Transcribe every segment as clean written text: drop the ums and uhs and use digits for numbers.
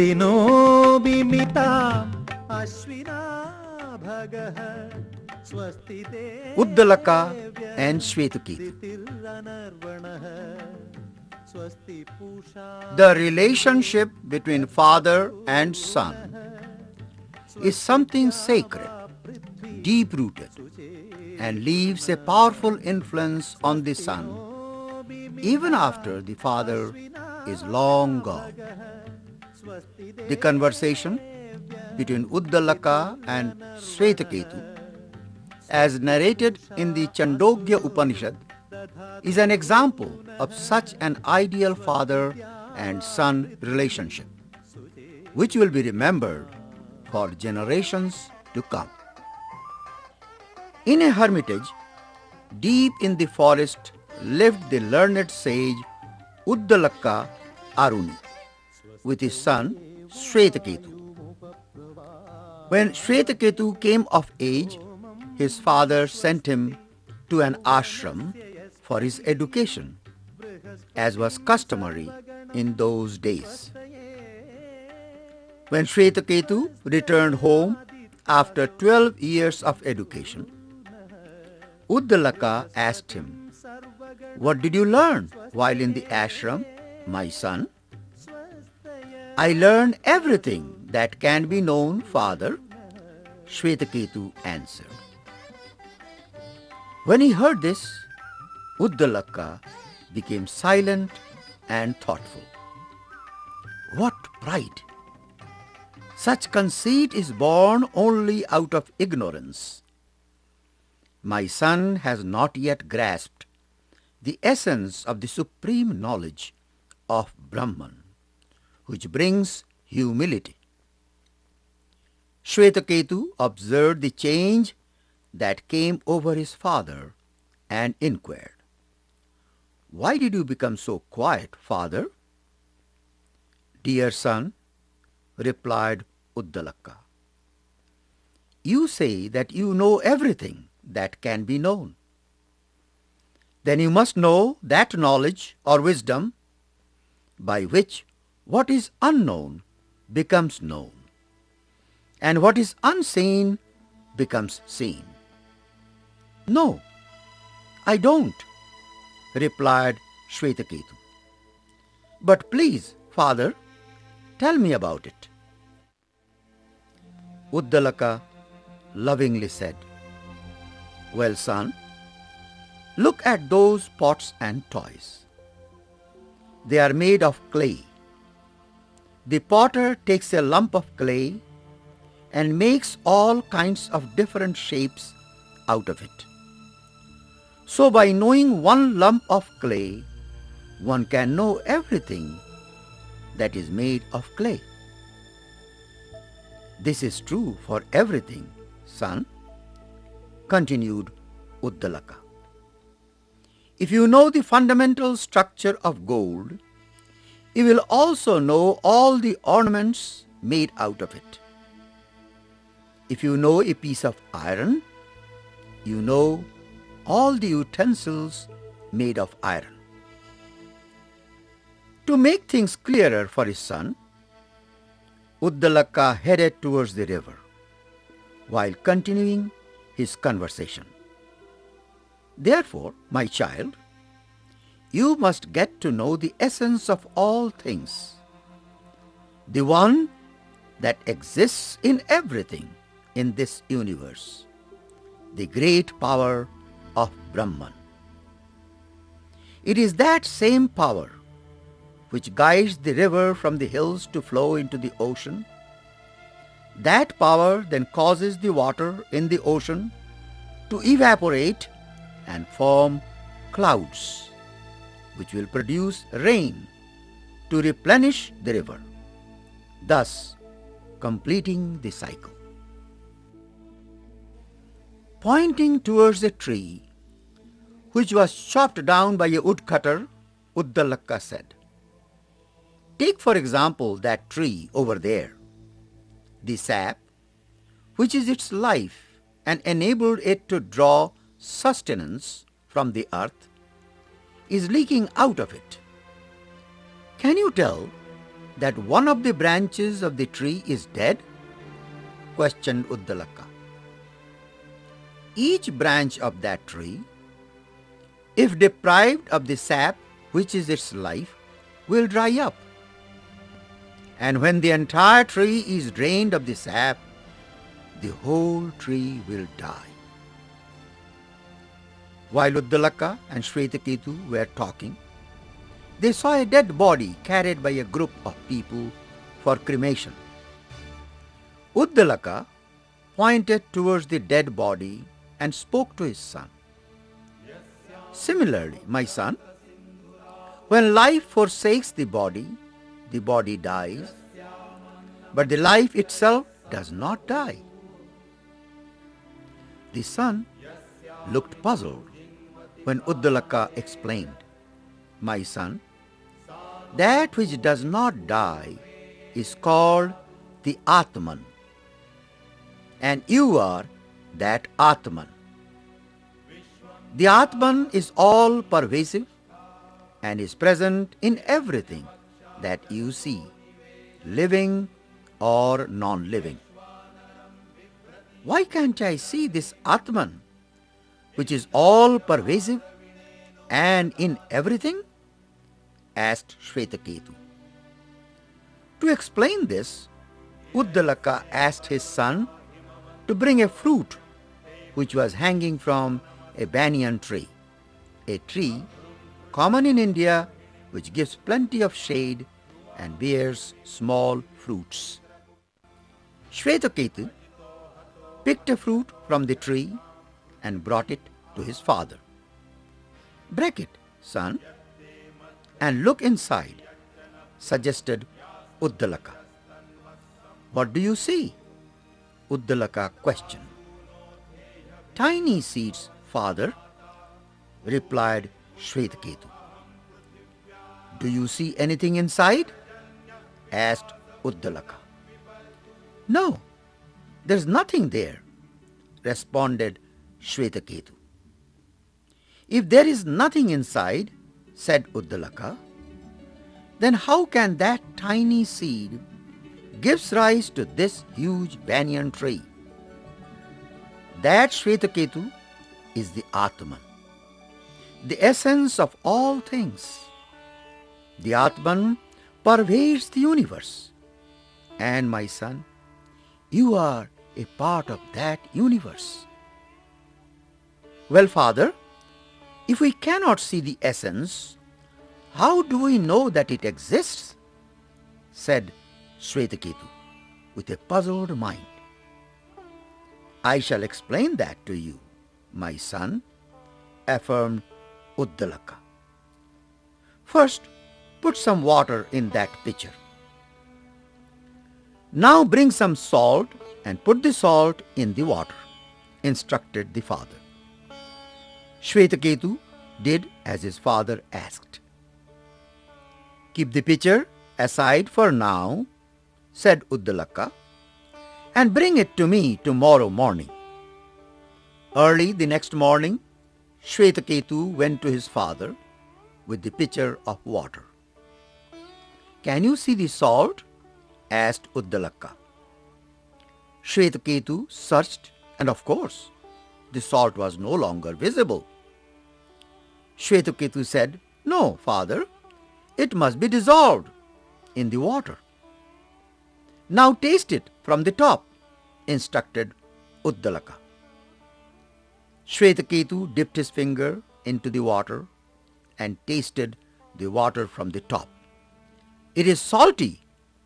स्वस्तिनो बिमिताम् अश्विना भगः स्वस्ति Uddalaka and Shvetaketu. The relationship between father and son is something sacred, deep-rooted, and leaves a powerful influence on the son even after the father is long gone. The conversation between Uddalaka and Shvetaketu, as narrated in the Chandogya Upanishad, is an example of such an ideal father and son relationship, which will be remembered for generations to come. In a hermitage, deep in the forest, lived the learned sage Uddalaka Aruni with his son Shvetaketu. When Shvetaketu came of age, his father sent him to an ashram for his education, as was customary in those days. When Shvetaketu returned home after 12 years of education, Uddalaka asked him, "What did you learn while in the ashram, my son?" "I learned everything that can be known, father," Shvetaketu answered. When he heard this, Uddalaka became silent and thoughtful. What pride! Such conceit is born only out of ignorance. My son has not yet grasped the essence of the supreme knowledge of Brahman, which brings humility. Shvetaketu observed the change that came over his father and inquired, "Why did you become so quiet, father?" "Dear son," replied Uddalaka, "you say that you know everything that can be known. Then you must know that knowledge or wisdom by which what is unknown becomes known, and what is unseen becomes seen." "No, I don't," replied Shvetaketu. "But please, father, tell me about it." Uddalaka lovingly said, "Well, son, look at those pots and toys. They are made of clay. The potter takes a lump of clay and makes all kinds of different shapes out of it. So by knowing one lump of clay, one can know everything that is made of clay. This is true for everything, son," continued Uddalaka. "If you know the fundamental structure of gold, you will also know all the ornaments made out of it. If you know a piece of iron, you know all the utensils made of iron." To make things clearer for his son, Uddalaka headed towards the river, while continuing his conversation. "Therefore, my child, you must get to know the essence of all things, the one that exists in everything in this universe, the great power of Brahman. It is that same power which guides the river from the hills to flow into the ocean. That power then causes the water in the ocean to evaporate and form clouds, which will produce rain to replenish the river, thus completing the cycle." Pointing towards a tree which was chopped down by a woodcutter, Uddalaka said, "Take for example that tree over there. The sap, which is its life and enabled it to draw sustenance from the earth, is leaking out of it. Can you tell that one of the branches of the tree is dead? Questioned Uddalaka. Each branch of that tree, if deprived of the sap which is its life, will dry up. And when the entire tree is drained of the sap, the whole tree will die. While Uddalaka and Shvetaketu were talking, they saw a dead body carried by a group of people for cremation. Uddalaka pointed towards the dead body and spoke to his son. Similarly, my son, when life forsakes the body dies, but the life itself does not die. The son looked puzzled when Uddalaka explained, my son, that which does not die is called the Atman, and you are that Atman. The Atman is all pervasive and is present in everything that you see, living or non-living. Why can't I see this Atman, which is all pervasive and in everything? Asked Shvetaketu. To explain this, Uddalaka asked his son to bring a fruit which was hanging from a banyan tree, a tree common in India which gives plenty of shade and bears small fruits. Shvetaketu picked a fruit from the tree and brought it to his father. Break it, son, and look inside, suggested Uddalaka. What do you see? Uddalaka questioned. Tiny seeds, father, replied Shvetaketu. Do you see anything inside? Asked Uddalaka. No, there's nothing there, responded Shvetaketu. If there is nothing inside, said Uddalaka, then how can that tiny seed gives rise to this huge banyan tree? That Shvetaketu is the Atman, the essence of all things. The Atman pervades the universe. And my son, you are a part of that universe. Well, father, if we cannot see the essence, how do we know that it exists? Said Shvetaketu with a puzzled mind. I shall explain that to you, my son, affirmed Uddalaka. First, put some water in that pitcher. Now bring some salt and put the salt in the water, instructed the father. Shvetaketu did as his father asked. Keep the pitcher aside for now, said Uddalaka, and bring it to me tomorrow morning. Early the next morning, Shvetaketu went to his father with the pitcher of water. Can you see the salt? Asked Uddalaka. Shvetaketu searched, and of course, the salt was no longer visible. Shvetaketu said, No, father, it must be dissolved in the water. Now taste it from the top, instructed Uddalaka. Shvetaketu dipped his finger into the water and tasted the water from the top. It is salty,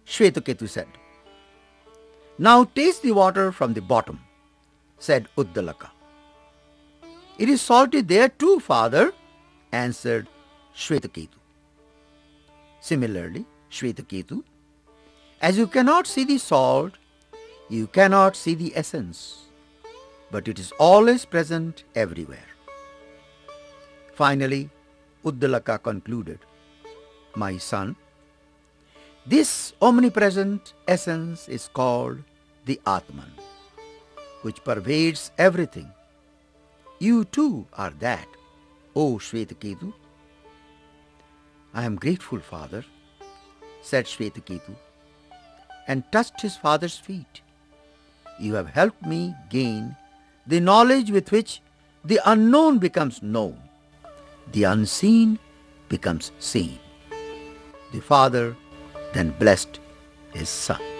Shvetaketu said. Now taste the water from the bottom, said Uddalaka. It is salty there too, father, answered Shvetaketu. Similarly, Shvetaketu, as you cannot see the salt, you cannot see the essence, but it is always present everywhere. Finally, Uddalaka concluded, My son, this omnipresent essence is called the Atman, which pervades everything. You too are that, O Shvetaketu. I am grateful, father, said Shvetaketu, and touched his father's feet. You have helped me gain the knowledge with which the unknown becomes known, the unseen becomes seen. The father then blessed his son.